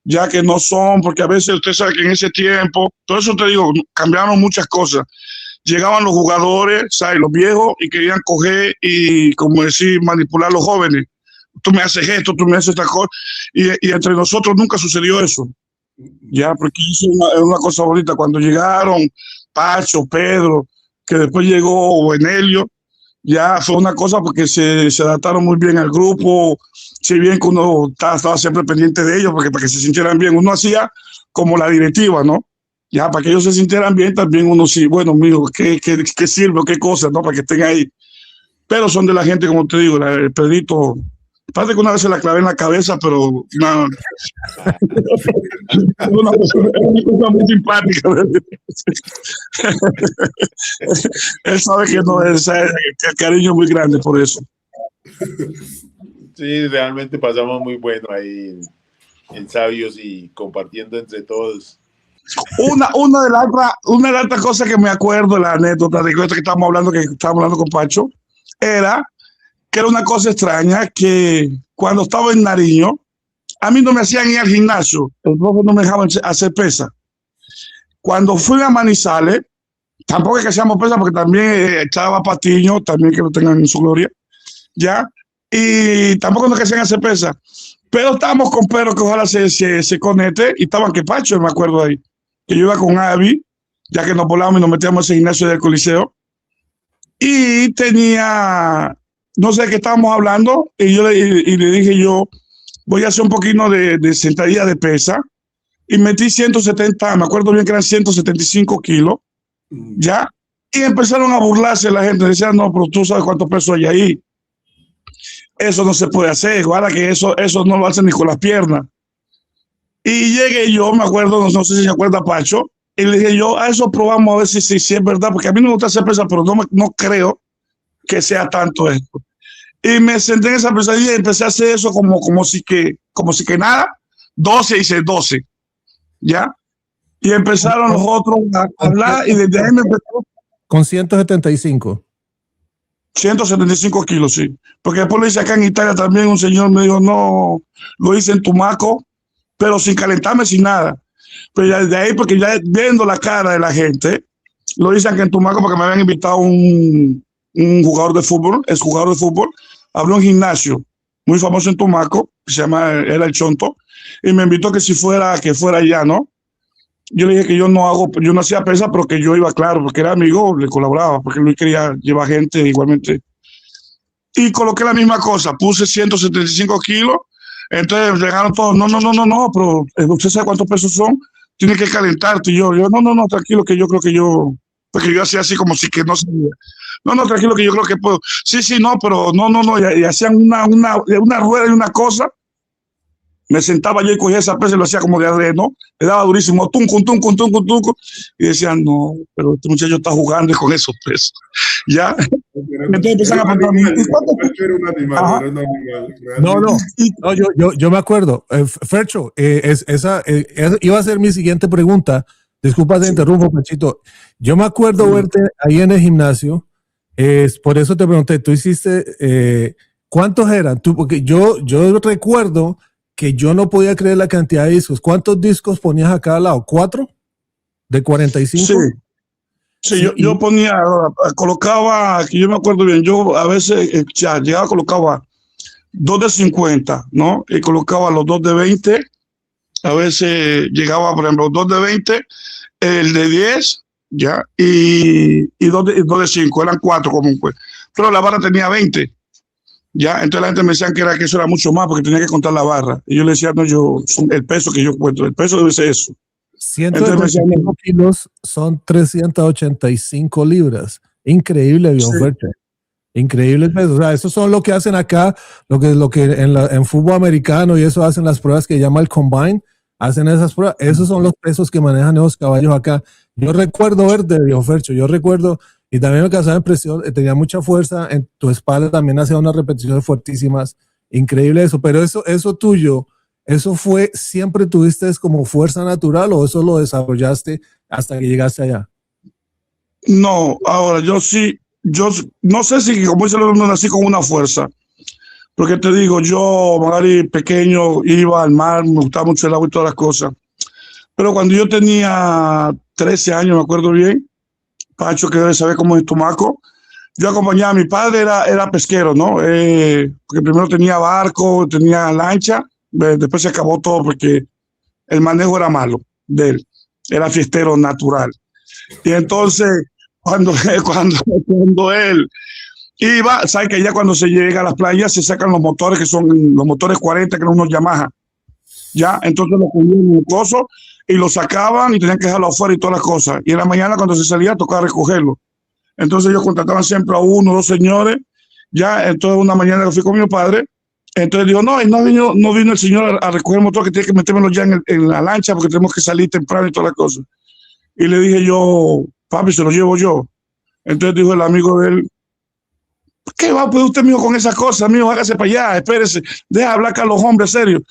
ya que no son, porque a veces usted sabe que en ese tiempo, todo eso te digo, cambiaron muchas cosas. Llegaban los jugadores, ¿sabes? Los viejos, y querían coger y, como decir, manipular a los jóvenes. Tú me haces esto, tú me haces esta cosa. Y entre nosotros nunca sucedió eso. Ya, porque eso es una cosa bonita. Cuando llegaron Pacho, Pedro, que después llegó Enelio, ya fue una cosa porque se adaptaron muy bien al grupo. Si bien que uno estaba siempre pendiente de ellos, porque para que se sintieran bien, uno hacía como la directiva, ¿no? Ya, para que ellos se sintieran bien, también uno sí, bueno, mío, ¿qué sirve o qué cosa, ¿no? Para que estén ahí. Pero son de la gente, como te digo, el Pedrito, parece que una vez se la clavé en la cabeza, pero no. Es una cosa muy simpática. Él sabe que no es, el cariño es muy grande por eso. Sí, realmente pasamos muy bueno ahí en Sabios y compartiendo entre todos. Una de las otras cosas que me acuerdo, la anécdota de que estábamos hablando con Pacho, era que era una cosa extraña que cuando estaba en Nariño, a mí no me hacían ir al gimnasio, el profe no me dejaban hacer pesa. Cuando fui a Manizales, tampoco es que hacíamos pesa porque también echaba Patiño, también que lo tengan en su gloria, ya, y tampoco nos hacían hacer pesa. Pero estábamos con Pedro, que ojalá se conecte, y estaban que Pacho, me acuerdo ahí, que yo iba con Avi, ya que nos volábamos y nos metíamos en ese gimnasio del Coliseo, y tenía, no sé qué estábamos hablando, y le dije yo, voy a hacer un poquito de sentadilla de pesa, y metí 170, me acuerdo bien que eran 175 kilos, ya, y empezaron a burlarse la gente, decían, no, pero tú sabes cuánto peso hay ahí. Eso no se puede hacer, igual que eso no lo hacen ni con las piernas. Y llegué yo, me acuerdo, no sé si se acuerda Pacho, y le dije yo, a eso probamos a ver si es verdad, porque a mí no me gusta hacer pesa, pero no creo que sea tanto esto. Y me senté en esa pesadilla y empecé a hacer eso como si que nada, 12, hice 12, ¿ya? Y empezaron los otros a hablar y desde ahí me empezó. Con 175. 175 kilos, sí. Porque después lo hice acá en Italia también, un señor me dijo, no, lo hice en Tumaco, pero sin calentarme, sin nada. Pero ya de ahí, porque ya viendo la cara de la gente, lo hice acá en Tumaco porque me habían invitado un jugador de fútbol, exjugador de fútbol, abrió un gimnasio muy famoso en Tumaco, que era el Chonto, y me invitó que fuera allá, ¿no? Yo le dije que yo no hacía pesa, pero que yo iba claro, porque era amigo, le colaboraba, porque Luis quería llevar gente igualmente. Y coloqué la misma cosa, puse 175 kilos, entonces llegaron todos, no, pero usted sabe cuántos pesos son, tiene que calentarte. Y yo, no, tranquilo, que yo creo que yo, porque yo hacía así como si que no sabía. No, tranquilo, que yo creo que puedo. Sí, no, pero no, y hacían una rueda y una cosa. Me sentaba yo y cogía esa pesa y lo hacía como de arreno, le daba durísimo, tunco, y decían, no, pero este muchacho está jugando con esos pesos. Ya, entonces empiezan a preguntarme, No, yo me acuerdo, Fercho, esa iba a ser mi siguiente pregunta. Disculpa, te interrumpo, Pachito. Yo me acuerdo verte ahí en el gimnasio, por eso te pregunté, tú hiciste, ¿cuántos eran? Porque yo recuerdo que yo no podía creer la cantidad de discos. ¿Cuántos discos ponías a cada lado? ¿4? ¿De 45? Sí, yo ponía, colocaba, que yo me acuerdo bien, yo a veces llegaba, colocaba 2 de 50, ¿no? Y colocaba los 2 de 20, a veces llegaba, por ejemplo, 2 de 20, el de 10, ya, y 2 de 5, eran 4 común, pues. Pero la barra tenía 20. Ya, entonces la gente me decía que eso era mucho más porque tenía que contar la barra. Y yo le decía, no, el peso que yo cuento, el peso debe ser eso. 125 kilos son 385 libras. Increíble, Biofercho. Sí. Increíble el peso. O sea, eso son lo que hacen acá, lo que en fútbol americano y eso hacen las pruebas que llama el combine. hacen esas pruebas. Esos son los pesos que manejan esos caballos acá. Yo recuerdo verte, viejo Fercho, yo recuerdo, y también me causaba impresión, tenía mucha fuerza en tu espalda, también hacía unas repeticiones fuertísimas, increíble eso, pero eso tuyo, ¿eso fue, siempre tuviste como fuerza natural o eso lo desarrollaste hasta que llegaste allá? No, ahora yo sí, yo no sé si como dice no nací con una fuerza, porque te digo, yo, Magari, pequeño, iba al mar, me gustaba mucho el agua y todas las cosas. Pero cuando yo tenía 13 años, me acuerdo bien, Pacho, que debe saber cómo es Tumaco, yo acompañaba a mi padre, era pesquero, ¿no? Porque primero tenía barco, tenía lancha, después se acabó todo porque el manejo era malo de él, era fiestero natural. Y entonces, cuando él iba, sabe que ya cuando se llega a las playas se sacan los motores, que son los motores 40, que eran unos Yamaha. Ya, entonces lo cogían en el coso y lo sacaban y tenían que dejarlo afuera y todas las cosas. Y en la mañana cuando se salía tocaba recogerlo. Entonces ellos contrataban siempre a uno o dos señores. Ya, entonces una mañana yo fui con mi padre. Entonces dijo, no vino el señor a recoger el motor, que tiene que metérmelo ya en la lancha porque tenemos que salir temprano y todas las cosas. Y le dije yo, papi, se lo llevo yo. Entonces dijo el amigo de él, ¿qué va a poder usted, mijo, con esas cosas, mijo? Hágase para allá, espérese, deja hablar con los hombres, serio.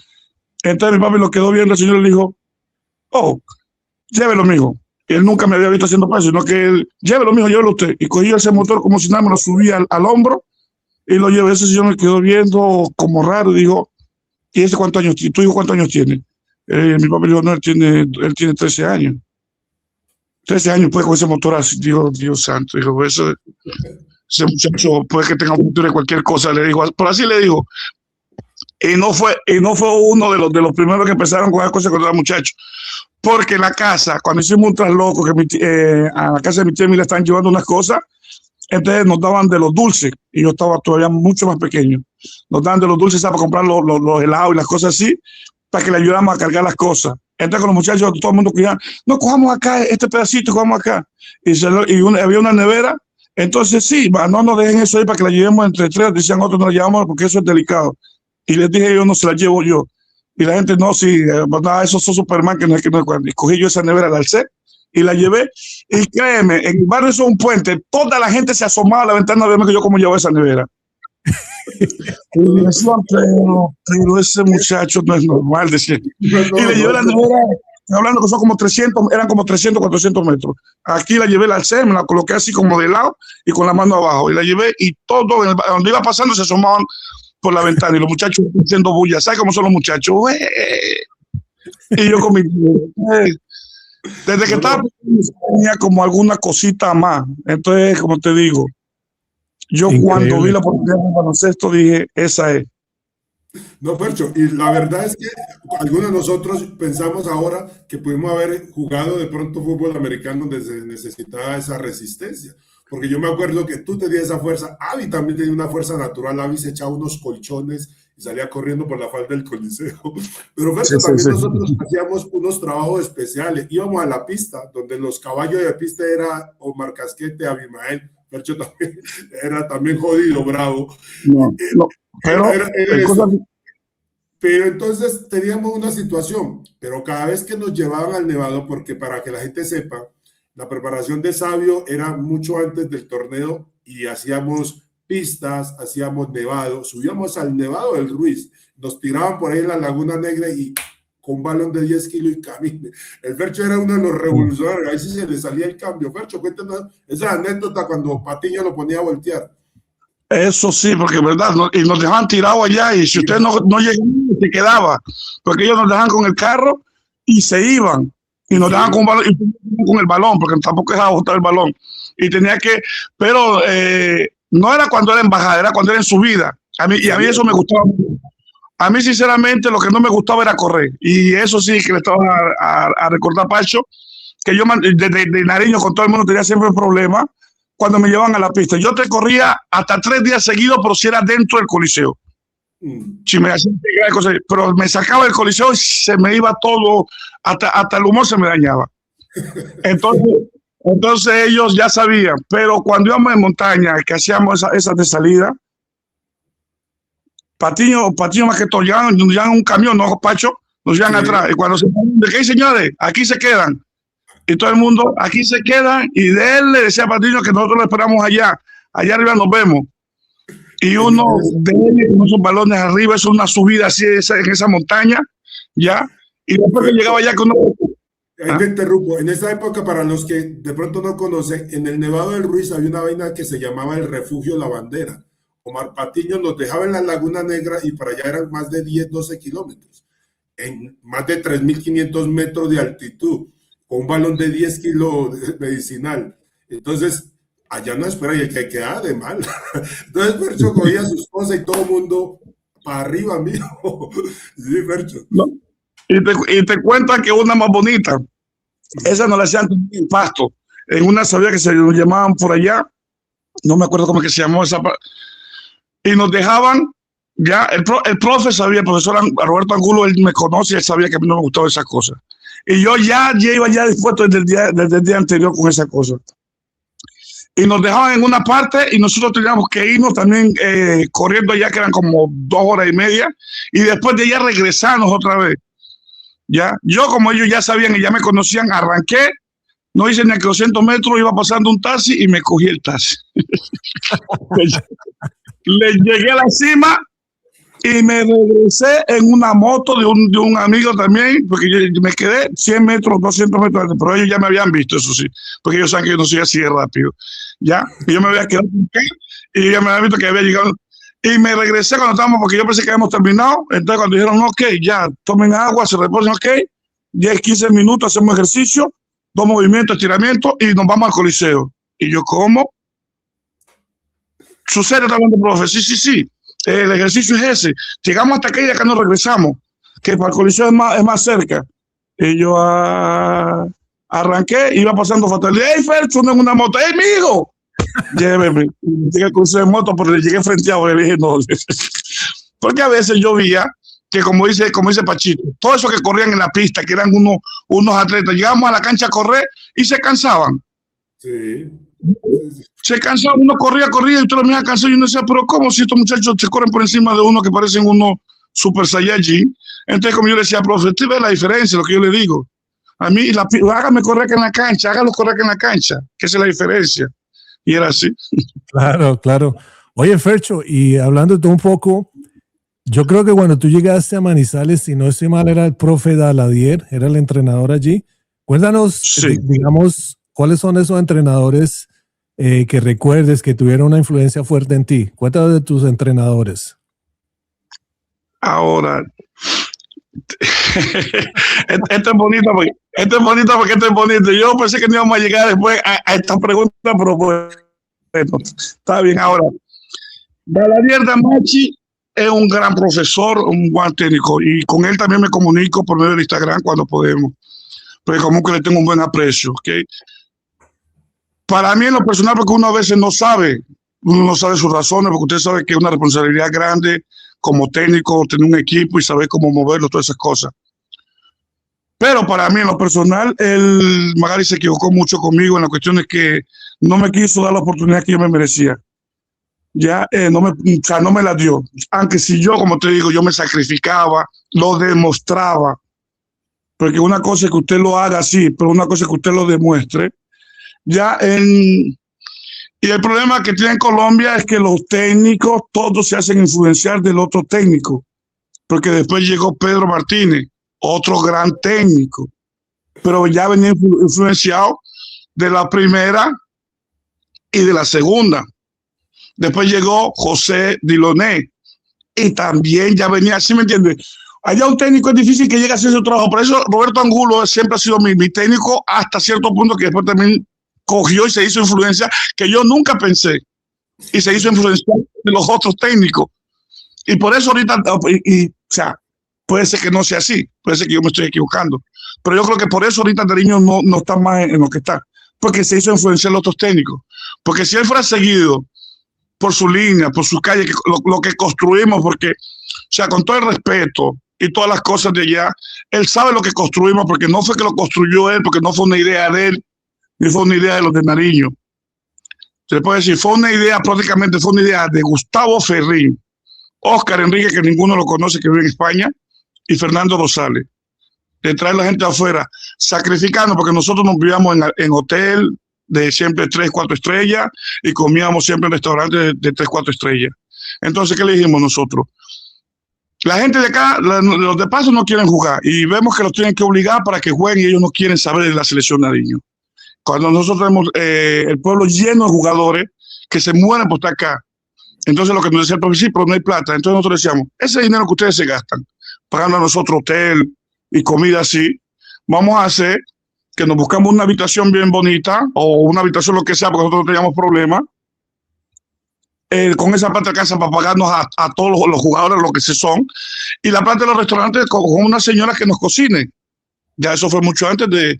Entonces mi papi lo quedó viendo, el señor le dijo, oh, llévelo, mijo. Él nunca me había visto haciendo paso, sino que él, llévelo, mijo, llévelo usted. Y cogí ese motor como si nada, me lo subía al hombro y lo llevé. Ese señor me quedó viendo como raro y dijo, ¿y ese cuántos años tiene? ¿Tu hijo cuántos años tiene? Mi papi dijo, no, él tiene 13 años. 13 años pues con ese motor así, Dios santo, dijo, ese muchacho puede que tenga un futuro de cualquier cosa, le dijo, por así le dijo. Y no fue uno de los primeros que empezaron con esas cosas con los muchachos. Porque en la casa, cuando hicimos un trasloco, que a la casa de mi tía me le estaban llevando unas cosas, entonces nos daban de los dulces, y yo estaba todavía mucho más pequeño. Nos daban de los dulces, ¿sabes? Para comprar los helados y las cosas así, para que le ayudáramos a cargar las cosas. Entonces con los muchachos, todo el mundo cuidaba, no, cojamos acá este pedacito, cojamos acá. Había una nevera, entonces sí, no nos dejen eso ahí para que la llevemos entre tres, decían otros, no la llevamos porque eso es delicado. Y les dije yo, no se la llevo yo. Y la gente, no, sí, eso es Superman, que no es que no es cuando. Y cogí yo esa nevera, la alcé y la llevé. Y créeme, en el barrio eso es un puente, toda la gente se asomaba a la ventana a verme que yo cómo llevaba esa nevera. Y decían, pero ese muchacho no es normal, decía. Y le llevé la nevera, hablando que son como 300, eran como 300, 400 metros. Aquí la llevé, la alcé, me la coloqué así como de lado y con la mano abajo. Y la llevé y todo, donde iba pasando se asomaban por la ventana y los muchachos haciendo bulla. ¿Sabes cómo son los muchachos? Y yo con mi... Desde que estaba tenía como alguna cosita más. Entonces, como te digo, yo increíble. Cuando vi la oportunidad del baloncesto dije, esa es. No, Fercho, y la verdad es que algunos de nosotros pensamos ahora que pudimos haber jugado de pronto fútbol americano donde se necesitaba esa resistencia. Porque yo me acuerdo que tú tenías esa fuerza, Avi también tenía una fuerza natural, Avi se echaba unos colchones y salía corriendo por la falda del Coliseo. Pero Fercho, también nosotros hacíamos unos trabajos especiales, íbamos a la pista, donde los caballos de pista era Omar Casquete, Abimael, Fercho también era también jodido, bravo. Pero entonces teníamos una situación, pero cada vez que nos llevaban al Nevado, porque para que la gente sepa, la preparación de Sabio era mucho antes del torneo y hacíamos pistas, hacíamos nevado, subíamos al Nevado del Ruiz, nos tiraban por ahí en la Laguna Negra y con un balón de 10 kilos y camine. El Fercho era uno de los revolucionarios, ahí sí se le salía el cambio. Fercho, cuéntanos esa anécdota cuando Patiño lo ponía a voltear. Eso sí, porque verdad, y nos dejaban tirados allá y si usted no llegaba, se quedaba, porque ellos nos dejaban con el carro y se iban. Y nos dejaban con el balón, porque tampoco dejaba botar el balón. Y tenía que, pero no era cuando era en bajada, era cuando era en subida. A mí eso me gustaba. A mí, sinceramente, lo que no me gustaba era correr. Y eso sí que le estaba a recordar, Pacho, que yo de Nariño con todo el mundo tenía siempre problemas cuando me llevaban a la pista. Yo te corría hasta 3 días seguidos, pero si era dentro del Coliseo. Si me hacían cosas, pero me sacaba del Coliseo y se me iba todo, hasta el humor se me dañaba. Entonces ellos ya sabían, pero cuando íbamos en montaña, que hacíamos esas de salida, Patiño más que todo, ya en un camión, ¿no, Pacho? nos llevan atrás. Y cuando se ponen, ¿de qué, señores? Aquí se quedan. Y todo el mundo, aquí se quedan. Y de él le decía a Patiño que nosotros lo esperamos allá. Allá arriba nos vemos. Y uno de él con esos balones arriba, es una subida así en esa montaña, ¿ya? Y después que llegaba allá con uno... Ahí te interrumpo. En esa época, para los que de pronto no conocen, en el Nevado del Ruiz había una vaina que se llamaba el Refugio La Bandera. Omar Patiño nos dejaba en la Laguna Negra y para allá eran más de 10, 12 kilómetros, en más de 3.500 metros de altitud, con un balón de 10 kilos medicinal. Entonces, allá no espera y el que queda de mal. Entonces, Fercho cogía sus cosas y todo el mundo para arriba, mijo. Sí, Fercho. ¿No? Y te cuentan que una más bonita, esa no la hacían en Pasto, en una sabía que se llamaban por allá, no me acuerdo cómo que se llamó esa, y nos dejaban, ya, el profe sabía, el profesor Roberto Angulo, él me conoce, él sabía que a mí no me gustaban esas cosas. Y yo ya iba ya dispuesto desde el día anterior con esa cosa. Y nos dejaban en una parte y nosotros teníamos que irnos también corriendo allá, que eran como 2 horas y media, y después de allá regresarnos otra vez. Ya, yo como ellos ya sabían y ya me conocían, arranqué, no hice ni a 200 metros, iba pasando un taxi y me cogí el taxi. Le llegué a la cima y me regresé en una moto de un amigo también, porque yo me quedé 100 metros, 200 metros, pero ellos ya me habían visto, eso sí, porque ellos saben que yo no soy así de rápido. Ya, y yo me había quedado y ya me habían visto que había llegado. Y me regresé cuando estábamos, porque yo pensé que habíamos terminado. Entonces, cuando dijeron, ok, ya, tomen agua, se reposen, ok, 10, 15 minutos, hacemos ejercicio, 2 movimientos, estiramientos y nos vamos al Coliseo. Y yo, ¿cómo? Sucede también, profe. Sí. El ejercicio es ese. Llegamos hasta aquí y acá nos regresamos, que para el Coliseo es más cerca. Y yo arranqué, iba pasando fatalidad. ¡Ey, Fercho, en una moto! ¡Ey, mijo! Lléveme. Llegué al cruce de moto, pero le llegué frenteado y le dije no. Porque a veces yo veía que, como dice Pachito, todos esos que corrían en la pista, que eran unos atletas, llegábamos a la cancha a correr y se cansaban. Sí. Se cansaban, uno corría y usted lo miraba cansado y uno decía, pero ¿cómo si estos muchachos se corren por encima de uno que parecen unos super saiyajin? Entonces, como yo le decía, profe, usted ve la diferencia, lo que yo le digo. A mí, hágame correr acá en la cancha, hágalo correr acá en la cancha, que esa es la diferencia. Y era así. Claro. Oye, Fercho, y hablándote un poco, yo creo que cuando tú llegaste a Manizales, si no estoy mal, era el profe Daladier, era el entrenador allí. Cuéntanos, Sí. digamos, ¿cuáles son esos entrenadores que recuerdes que tuvieron una influencia fuerte en ti? Cuéntanos de tus entrenadores. Ahora, esto es bonito porque esto es bonito. Yo pensé que no íbamos a llegar después a esta pregunta, pero bueno, está bien. Ahora, Daladier Damachi es un gran profesor, un buen técnico, y con él también me comunico por medio de Instagram cuando podemos, porque como que le tengo un buen aprecio, ¿okay? Para mí en lo personal, porque uno a veces no sabe sus razones, porque usted sabe que es una responsabilidad grande como técnico, tener un equipo y saber cómo moverlo, todas esas cosas. Pero para mí en lo personal, él Magali se equivocó mucho conmigo en la cuestión de que no me quiso dar la oportunidad que yo me merecía. Ya no me la dio. Aunque si yo, como te digo, yo me sacrificaba, lo demostraba. Porque una cosa es que usted lo haga así, pero una cosa es que usted lo demuestre. Y el problema que tiene en Colombia es que los técnicos todos se hacen influenciar del otro técnico, porque después llegó Pedro Martínez, otro gran técnico, pero ya venía influenciado de la primera y de la segunda. Después llegó José Diloné y también ya venía, ¿sí me entiendes? Allá un técnico es difícil que llegue a hacer su trabajo. Por eso Roberto Angulo siempre ha sido mi técnico hasta cierto punto, que después también cogió y se hizo influencia que yo nunca pensé, y se hizo influenciar de los otros técnicos. Y por eso ahorita, o sea, puede ser que no sea así, puede ser que yo me estoy equivocando, pero yo creo que por eso ahorita Nariño no está más en lo que está, porque se hizo influenciar los otros técnicos. Porque si él fuera seguido por su línea, por su calle, lo que construimos, porque, o sea, con todo el respeto y todas las cosas de allá, él sabe lo que construimos, porque no fue que lo construyó él, porque no fue una idea de él, ni fue una idea de los de Nariño. Se le puede decir, prácticamente fue una idea de Gustavo Ferrín, Óscar Enrique, que ninguno lo conoce, que vive en España, y Fernando Rosales, de traer la gente de afuera, sacrificando, porque nosotros nos vivíamos en hotel de siempre 3, 4 estrellas y comíamos siempre en restaurantes de 3, 4 estrellas. Entonces, ¿qué le dijimos nosotros? La gente de acá, los de paso no quieren jugar y vemos que los tienen que obligar para que jueguen y ellos no quieren saber de la selección Nariño. Cuando nosotros tenemos el pueblo lleno de jugadores que se mueren por estar acá. Entonces lo que nos decía el profesor, sí, pero no hay plata. Entonces nosotros decíamos, ese dinero que ustedes se gastan, pagando a nosotros hotel y comida así, vamos a hacer que nos buscamos una habitación bien bonita o una habitación lo que sea, porque nosotros no teníamos problemas. Con esa plata alcanza para pagarnos a todos los jugadores lo que se son, y la plata de los restaurantes con una señora que nos cocine. Ya eso fue mucho antes de, o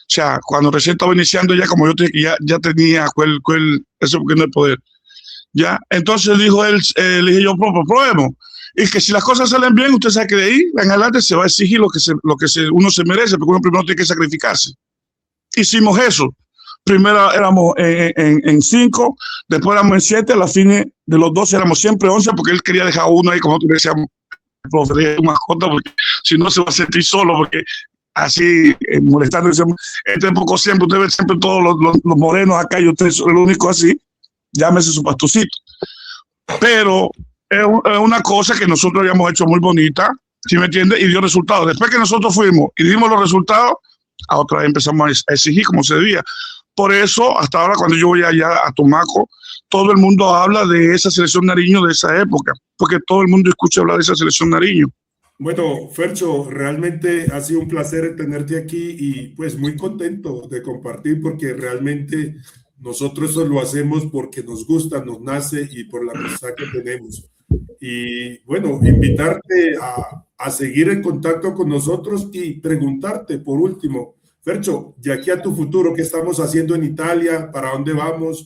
sea, cuando recién estaba iniciando ya, como yo ya tenía ese pequeño poder. Ya, entonces dijo él, le dije yo, probemos. Y que si las cosas salen bien, usted sabe que de ahí en adelante se va a exigir lo que uno se merece, porque uno primero tiene que sacrificarse. Hicimos eso. Primero éramos en 5, después éramos en 7, a la fin de los 12 éramos siempre 11, porque él quería dejar uno ahí, como nosotros decíamos, profe, mascota, porque si no se va a sentir solo, porque así molestando, este poco siempre, usted ve siempre todos los morenos acá y usted es el único así, llámese su pastucito. Pero es una cosa que nosotros habíamos hecho muy bonita, ¿sí me entiende? Y dio resultados. Después que nosotros fuimos y dimos los resultados, a otra vez empezamos a exigir como se debía. Por eso, hasta ahora, cuando yo voy allá a Tumaco, todo el mundo habla de esa selección Nariño de esa época, porque todo el mundo escucha hablar de esa selección Nariño. Bueno, Fercho, realmente ha sido un placer tenerte aquí y pues muy contento de compartir, porque realmente nosotros eso lo hacemos porque nos gusta, nos nace y por la amistad que tenemos. Y bueno, invitarte a seguir en contacto con nosotros y preguntarte por último, Fercho, de aquí a tu futuro, ¿qué estamos haciendo en Italia? ¿Para dónde vamos?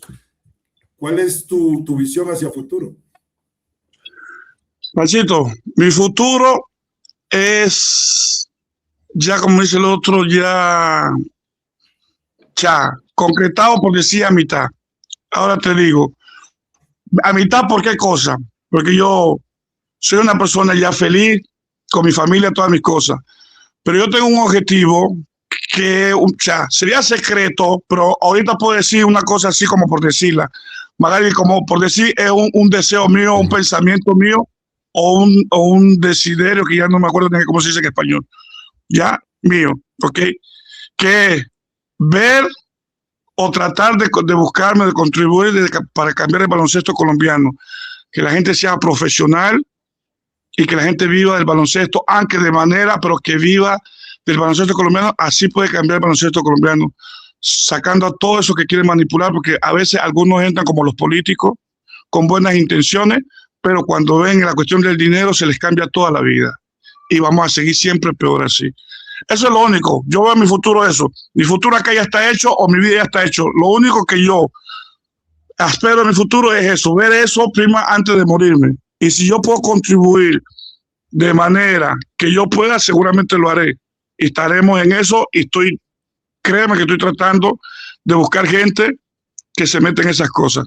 ¿Cuál es tu visión hacia futuro? Panchito, mi futuro es, ya como dice el otro, ya concretado, por decir a mitad. Ahora te digo, a mitad, ¿por qué cosa? Porque yo soy una persona ya feliz, con mi familia, todas mis cosas. Pero yo tengo un objetivo que sería secreto, pero ahorita puedo decir una cosa así como por decirla. Magali, como por decir, es un deseo mío, un pensamiento mío, o un desiderio que ya no me acuerdo cómo se dice en español. Ya, mío, ¿ok? Que ver o tratar de buscarme, de contribuir para cambiar el baloncesto colombiano. Que la gente sea profesional y que la gente viva del baloncesto, aunque de manera, pero que viva del baloncesto colombiano. Así puede cambiar el baloncesto colombiano, sacando a todo eso que quieren manipular, porque a veces algunos entran como los políticos, con buenas intenciones, pero cuando ven la cuestión del dinero se les cambia toda la vida. Y vamos a seguir siempre peor así. Eso es lo único. Yo veo mi futuro eso. Mi futuro acá ya está hecho o mi vida ya está hecho. Lo único que yo espero en mi futuro es eso, ver eso prima antes de morirme. Y si yo puedo contribuir de manera que yo pueda, seguramente lo haré. Y estaremos en eso y créeme que estoy tratando de buscar gente que se meta en esas cosas.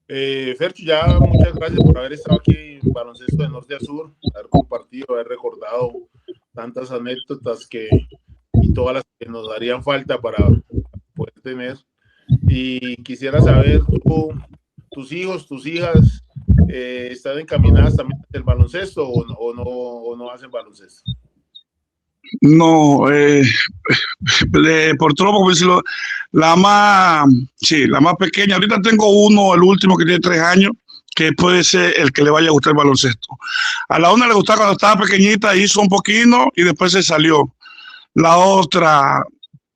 Fercho, ya muchas gracias por haber estado aquí en Baloncesto de Norte a Sur, haber compartido, haber recordado tantas anécdotas y todas las que nos harían falta para poder tener. Y quisiera saber, tus hijos, tus hijas, ¿están encaminadas también del baloncesto o no hacen baloncesto? No, por tropo, como decirlo, la más pequeña. Ahorita tengo uno, el último, que tiene 3 años, que puede ser el que le vaya a gustar el baloncesto. A la una le gustaba cuando estaba pequeñita, hizo un poquito y después se salió. La otra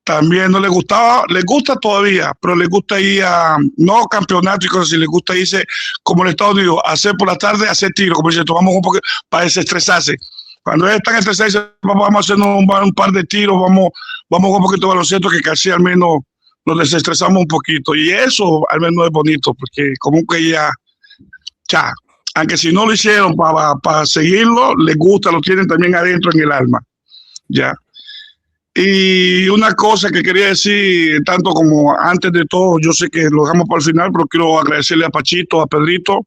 también no le gustaba, le gusta todavía, pero le gusta ir a, no campeonatos y cosas así, le gusta irse como en Estados Unidos, hacer por la tarde, hacer tiro, como dice, tomamos un poco para desestresarse. Cuando ellos están estresados, vamos a hacer un par de tiros, vamos a jugar un poquito de baloncesto, que casi al menos nos desestresamos un poquito. Y eso al menos es bonito, porque como que ya, aunque si no lo hicieron para seguirlo, les gusta, lo tienen también adentro en el alma. Ya. Y una cosa que quería decir, tanto como antes de todo, yo sé que lo dejamos para el final, pero quiero agradecerle a Pachito, a Pedrito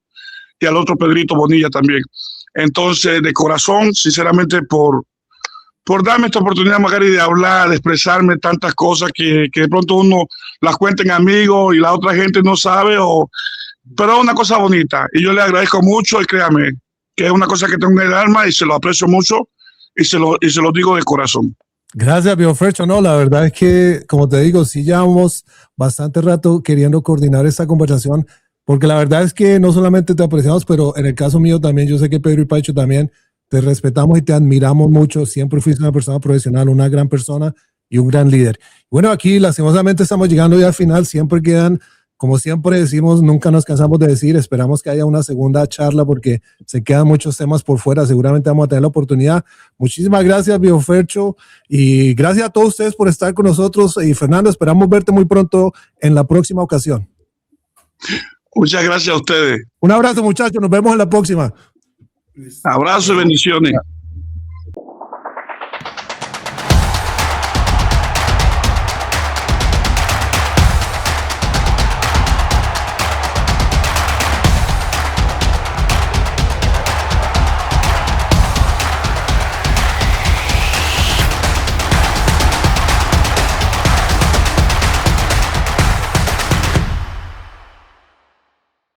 y al otro Pedrito Bonilla también. Entonces, de corazón, sinceramente, por por darme esta oportunidad, Macari, de hablar, de expresarme tantas cosas que de pronto uno las cuenta en amigos y la otra gente no sabe, pero es una cosa bonita y yo le agradezco mucho y créame que es una cosa que tengo en el alma y se lo aprecio mucho y se lo digo de corazón. Gracias, viejo Fercho. No, la verdad es que, como te digo, sí llevamos bastante rato queriendo coordinar esta conversación, porque la verdad es que no solamente te apreciamos, pero en el caso mío también, yo sé que Pedro y Pacho también te respetamos y te admiramos mucho. Siempre fuiste una persona profesional, una gran persona y un gran líder. Bueno, aquí lastimosamente estamos llegando ya al final. Siempre quedan, como siempre decimos, nunca nos cansamos de decir, esperamos que haya una segunda charla porque se quedan muchos temas por fuera. Seguramente vamos a tener la oportunidad. Muchísimas gracias, viejo Fercho, y gracias a todos ustedes por estar con nosotros. Y Fernando, esperamos verte muy pronto en la próxima ocasión. Muchas gracias a ustedes. Un abrazo, muchachos. Nos vemos en la próxima. Abrazo y bendiciones.